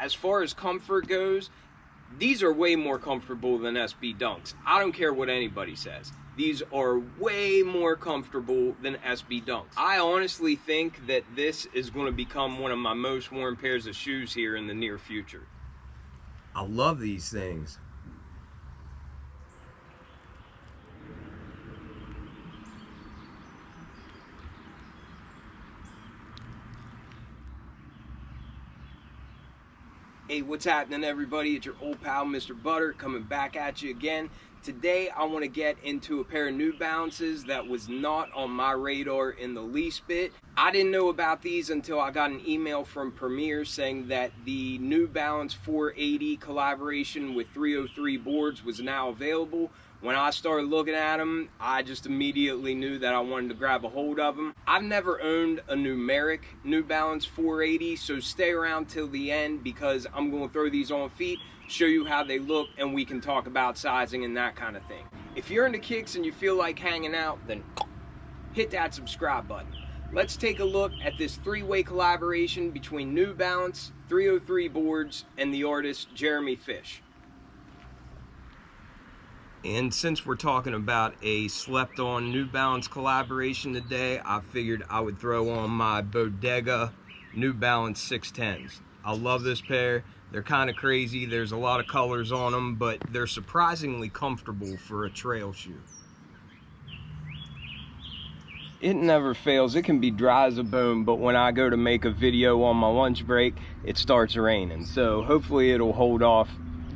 as far as comfort goes, these are way more comfortable than SB Dunks. I don't care what anybody says. These are way more comfortable than SB Dunks. I honestly think that this is going to become one of my most worn pairs of shoes here in the near future. I love these things. Hey, what's happening, everybody? It's your old pal, Mr. Butter, coming back at you again. Today, I want to get into a pair of New Balances that was not on my radar in the least bit. I didn't know about these until I got an email from Premier saying that the New Balance 480 collaboration with 303 boards was now available. When I started looking at them, I just immediately knew that I wanted to grab a hold of them. I've never owned a NUMERIC New Balance 480, so stay around till the end because I'm going to throw these on feet, show you how they look, and we can talk about sizing and that kind of thing. If you're into kicks and you feel like hanging out, then hit that subscribe button. Let's take a look at this three-way collaboration between New Balance, 303 boards, and the artist Jeremy Fish. And since we're talking about a slept-on New Balance collaboration today, I figured I would throw on my Bodega New Balance 610s. I love this pair. They're kind of crazy. There's a lot of colors on them, but they're surprisingly comfortable for a trail shoe. It never fails. It can be dry as a bone, but when I go to make a video on my lunch break, it starts raining. So hopefully it'll hold off.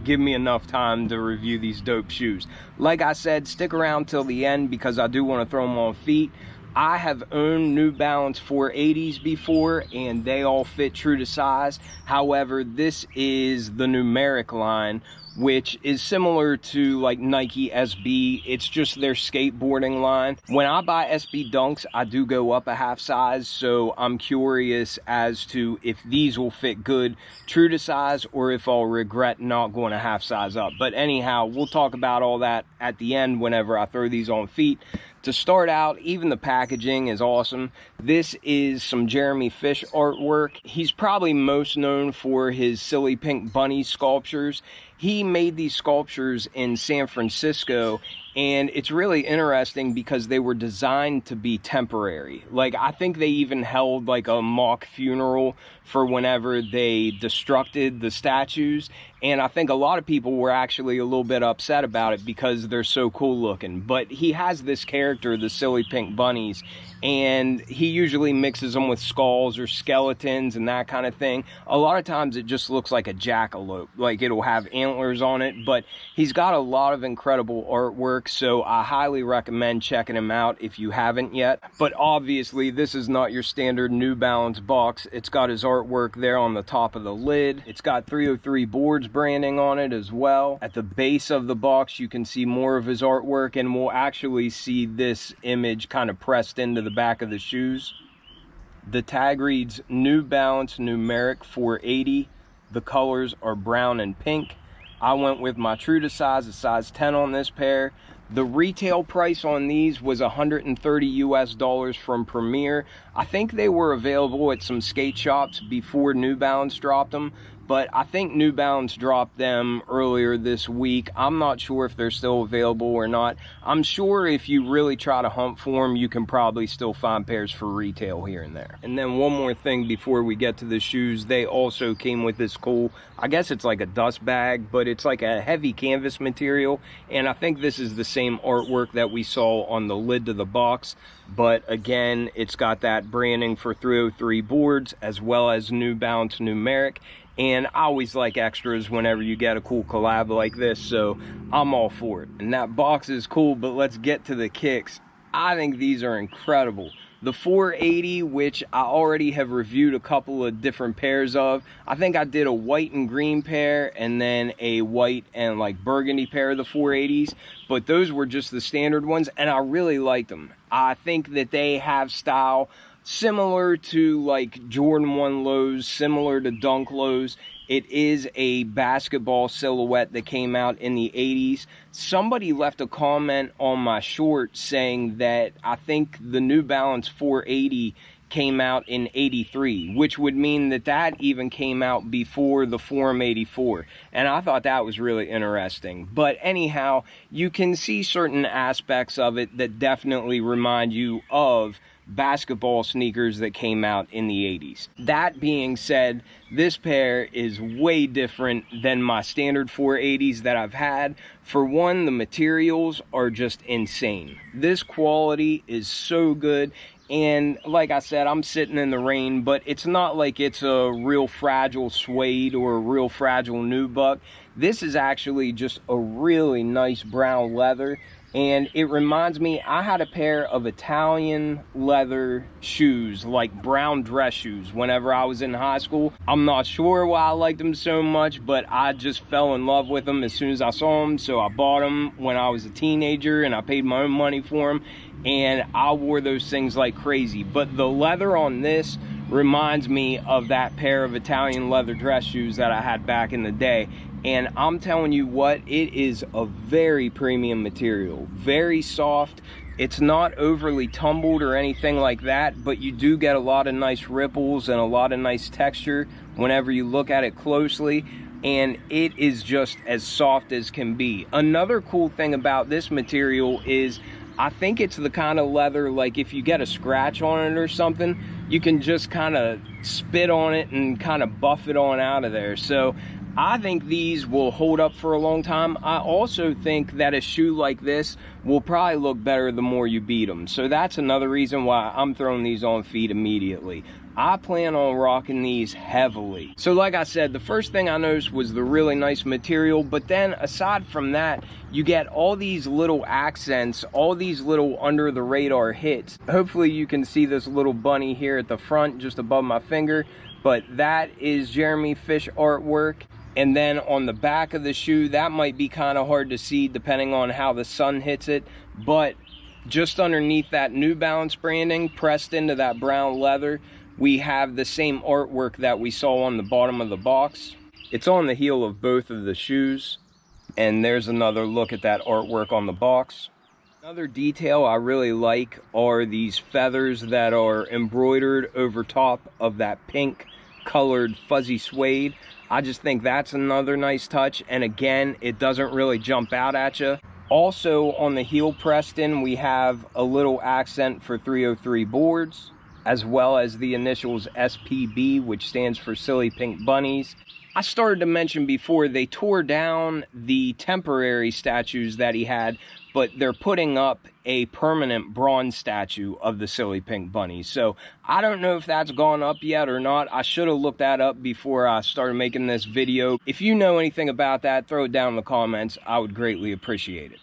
Give me enough time to review these dope shoes. Like I said, stick around till the end because I do want to throw them on feet. I have owned New Balance 480s before and they all fit true to size. However, this is the NUMERIC line, which is similar to like Nike SB. It's just their skateboarding line. When I buy SB Dunks, I do go up a half size, so I'm curious as to if these will fit good true to size or if I'll regret not going a half size up. But anyhow, we'll talk about all that at the end whenever I throw these on feet. To start out, even the packaging is awesome. This is some Jeremy Fish artwork. He's probably most known for his silly pink bunny sculptures. He made these sculptures in San Francisco, and it's really interesting because they were designed to be temporary. Like, I think they even held like a mock funeral for whenever they destructed the statues. And I think a lot of people were actually a little bit upset about it because they're so cool looking. But he has this character, the silly pink bunnies, and he usually mixes them with skulls or skeletons and that kind of thing. A lot of times it just looks like a jackalope, like it'll have antlers on it, but he's got a lot of incredible artwork, so I highly recommend checking him out if you haven't yet. But obviously this is not your standard New Balance box. It's got his artwork there on the top of the lid. It's got 303 boards branding on it as well. At the base of the box you can see more of his artwork, and we'll actually see this image kind of pressed into the back of the shoes. The tag reads New Balance NUMERIC 480. The colors are brown and pink. I went with my true to size, a size 10 on this pair. The retail price on these was $130 US from Premier. I think they were available at some skate shops before New Balance dropped them, but I think New Balance dropped them earlier this week. I'm not sure if they're still available or not. I'm sure if you really try to hunt for them, you can probably still find pairs for retail here and there. And then one more thing before we get to the shoes, they also came with this cool, I guess it's like a dust bag, but it's like a heavy canvas material, and I think this is the same artwork that we saw on the lid to the box, but again, it's got that branding for 303 boards as well as New Balance NUMERIC. And I always like extras whenever you get a cool collab like this, so I'm all for it. And that box is cool, but let's get to the kicks. I think these are incredible. The 480, which I already have reviewed a couple of different pairs of. I think I did a white and green pair and then a white and like burgundy pair of the 480s, but those were just the standard ones, and I really liked them. I think that they have style similar to like Jordan 1 lows, similar to Dunk lows. It is a basketball silhouette that came out in the 80s. Somebody left a comment on my short saying that I think the New Balance 480 came out in 83, which would mean that that even came out before the Forum 84. And I thought that was really interesting. But anyhow, you can see certain aspects of it that definitely remind you of basketball sneakers that came out in the 80s. That being said, this pair is way different than my standard 480s that I've had. For one, the materials are just insane. This quality is so good. And like I said, I'm sitting in the rain, but it's not like it's a real fragile suede or a real fragile nubuck. This is actually just a really nice brown leather. And it reminds me, I had a pair of Italian leather shoes, like brown dress shoes, whenever I was in high school. I'm not sure why I liked them so much, but I just fell in love with them as soon as I saw them. So I bought them when I was a teenager and I paid my own money for them. And I wore those things like crazy. But the leather on this reminds me of that pair of Italian leather dress shoes that I had back in the day. And I'm telling you what, it is a very premium material, very soft. It's not overly tumbled or anything like that, but you do get a lot of nice ripples and a lot of nice texture whenever you look at it closely. And it is just as soft as can be. Another cool thing about this material is I think it's the kind of leather, like if you get a scratch on it or something, you can just kind of spit on it and kind of buff it on out of there. So I think these will hold up for a long time. I also think that a shoe like this will probably look better the more you beat them. So that's another reason why I'm throwing these on feet immediately. I plan on rocking these heavily. So like I said, the first thing I noticed was the really nice material, but then aside from that, you get all these little accents, all these little under the radar hits. Hopefully you can see this little bunny here at the front just above my finger, but that is Jeremy Fish artwork. And then on the back of the shoe, that might be kind of hard to see depending on how the sun hits it, but just underneath that New Balance branding pressed into that brown leather, we have the same artwork that we saw on the bottom of the box. It's on the heel of both of the shoes, and there's another look at that artwork on the box. Another detail I really like are these feathers that are embroidered over top of that pink colored fuzzy suede. I just think that's another nice touch, and again, it doesn't really jump out at you. Also on the heel pressed in, we have a little accent for 303 boards, as well as the initials SPB, which stands for Silly Pink Bunnies. I started to mention before, they tore down the temporary statues that he had, but they're putting up a permanent bronze statue of the Silly Pink Bunnies. So I don't know if that's gone up yet or not. I should have looked that up before I started making this video. If you know anything about that, throw it down in the comments. I would greatly appreciate it.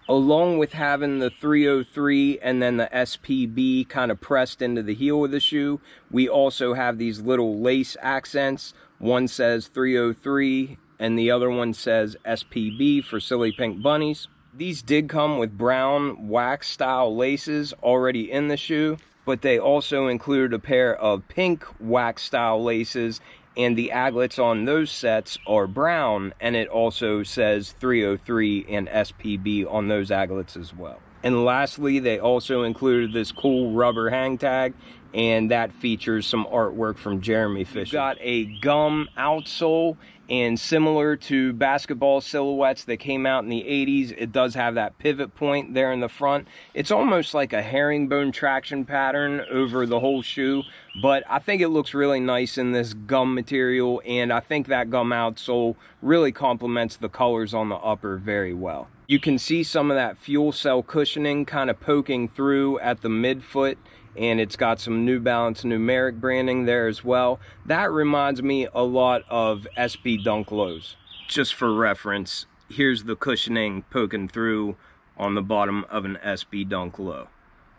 Along with having the 303 and then the SPB kind of pressed into the heel of the shoe, we also have these little lace accents. One says 303 and the other one says SPB for Silly Pink Bunnies. These did come with brown wax style laces already in the shoe, but they also included a pair of pink wax style laces, and the aglets on those sets are brown, and it also says 303 and SPB on those aglets as well. And lastly, they also included this cool rubber hang tag, and that features some artwork from Jeremy Fish. We've got a gum outsole, and similar to basketball silhouettes that came out in the 80s, it does have that pivot point there in the front. It's almost like a herringbone traction pattern over the whole shoe, but I think it looks really nice in this gum material, and I think that gum outsole really complements the colors on the upper very well. You can see some of that fuel cell cushioning kind of poking through at the midfoot, and it's got some New Balance NUMERIC branding there as well. That reminds me a lot of SB Dunk Lows. Just for reference, here's the cushioning poking through on the bottom of an SB Dunk Low.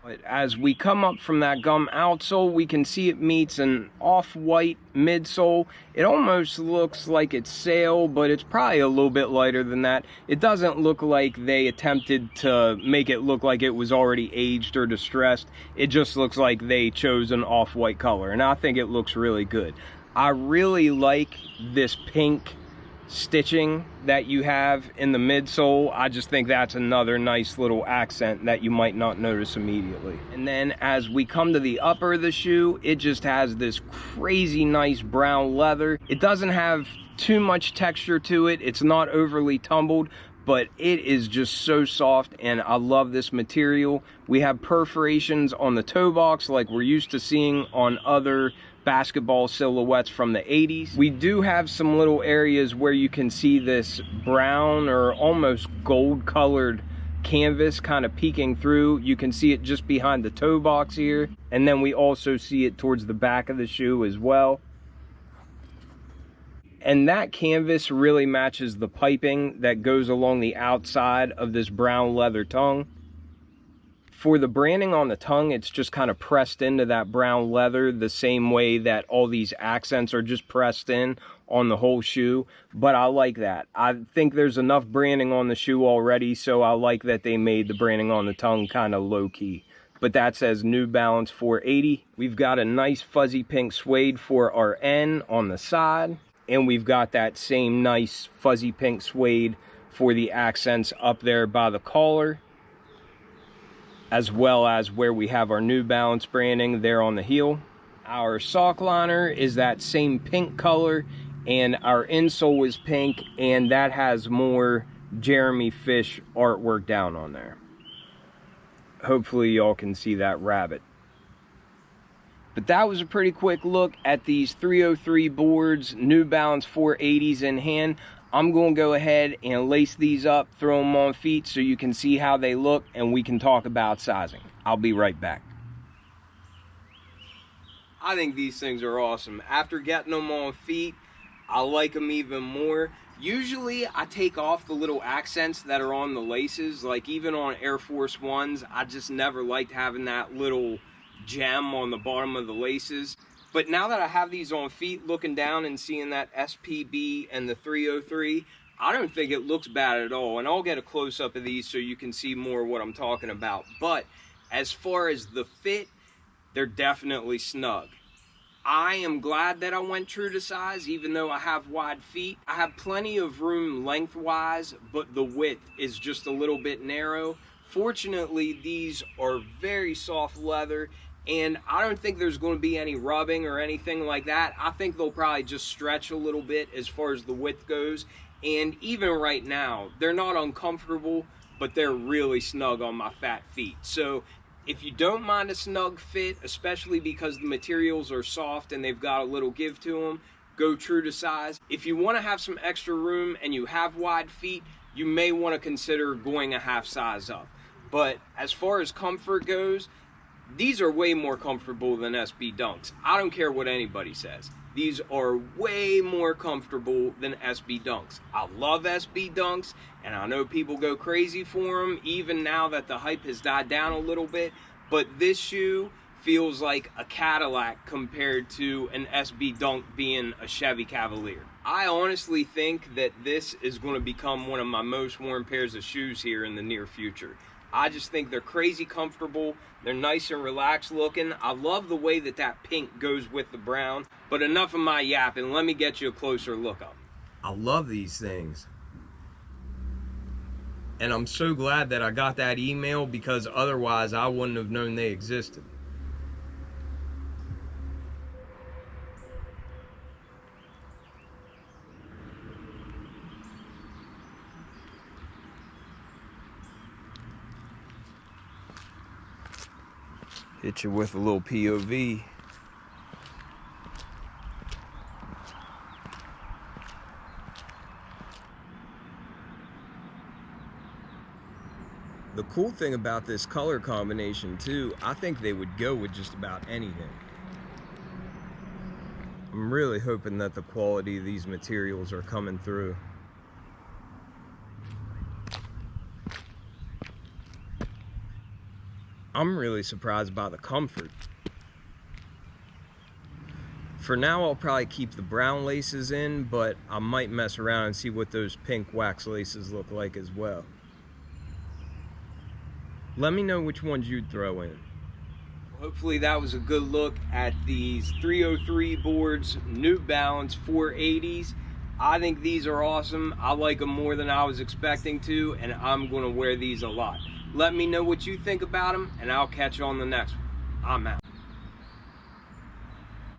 But as we come up from that gum outsole, we can see it meets an off-white midsole. It almost looks like it's sail, but it's probably a little bit lighter than that. It doesn't look like they attempted to make it look like it was already aged or distressed. It just looks like they chose an off-white color, and I think it looks really good. I really like this pink stitching that you have in the midsole. I just think that's another nice little accent that you might not notice immediately. And then as we come to the upper of the shoe, it just has this crazy nice brown leather. It doesn't have too much texture to it. It's not overly tumbled, but it is just so soft, and I love this material. We have perforations on the toe box like we're used to seeing on other basketball silhouettes from the 80s. We do have some little areas where you can see this brown or almost gold colored canvas kind of peeking through. You can see it just behind the toe box here, and then we also see it towards the back of the shoe as well. And that canvas really matches the piping that goes along the outside of this brown leather tongue. For the branding on the tongue, it's just kind of pressed into that brown leather the same way that all these accents are just pressed in on the whole shoe. But I like that. I think there's enough branding on the shoe already, so I like that they made the branding on the tongue kind of low-key. But that says New Balance 480. We've got a nice fuzzy pink suede for our N on the side. And we've got that same nice fuzzy pink suede for the accents up there by the collar, as well as where we have our New Balance branding there on the heel. Our sock liner is that same pink color, and our insole is pink, and that has more Jeremy Fish artwork down on there. Hopefully y'all can see that rabbit. But that was a pretty quick look at these 303 boards, New Balance 480s in hand. I'm going to go ahead and lace these up, throw them on feet so you can see how they look, and we can talk about sizing. I'll be right back. I think these things are awesome. After getting them on feet, I like them even more. Usually I take off the little accents that are on the laces, like even on Air Force Ones. I just never liked having that little gem on the bottom of the laces. But now that I have these on feet, looking down and seeing that SPB and the 303, I don't think it looks bad at all. And I'll get a close-up of these so you can see more what I'm talking about. But as far as the fit, they're definitely snug. I am glad that I went true to size, even though I have wide feet. I have plenty of room lengthwise, but the width is just a little bit narrow. Fortunately, these are very soft leather, and I don't think there's going to be any rubbing or anything like that. I think they'll probably just stretch a little bit as far as the width goes. And even right now, they're not uncomfortable, but they're really snug on my fat feet. So if you don't mind a snug fit, especially because the materials are soft and they've got a little give to them, go true to size. If you want to have some extra room and you have wide feet, you may want to consider going a half size up. But as far as comfort goes, these are way more comfortable than SB Dunks. I don't care what anybody says. These are way more comfortable than SB Dunks. I love SB Dunks, and I know people go crazy for them, even now that the hype has died down a little bit. But this shoe feels like a Cadillac compared to an SB Dunk being a Chevy Cavalier. I honestly think that this is going to become one of my most worn pairs of shoes here in the near future. I just think they're crazy comfortable. They're nice and relaxed looking. I love the way that that pink goes with the brown. But enough of my yapping. Let me get you a closer look up. I love these things. And I'm so glad that I got that email, because otherwise I wouldn't have known they existed. Hit you with a little POV. The cool thing about this color combination too, I think they would go with just about anything. I'm really hoping that the quality of these materials are coming through. I'm really surprised by the comfort. For now, I'll probably keep the brown laces in, but I might mess around and see what those pink wax laces look like as well. Let me know which ones you'd throw in. Hopefully that was a good look at these 303 boards, New Balance 480s. I think these are awesome. I like them more than I was expecting to, and I'm gonna wear these a lot. Let me know what you think about them, and I'll catch you on the next one. I'm out.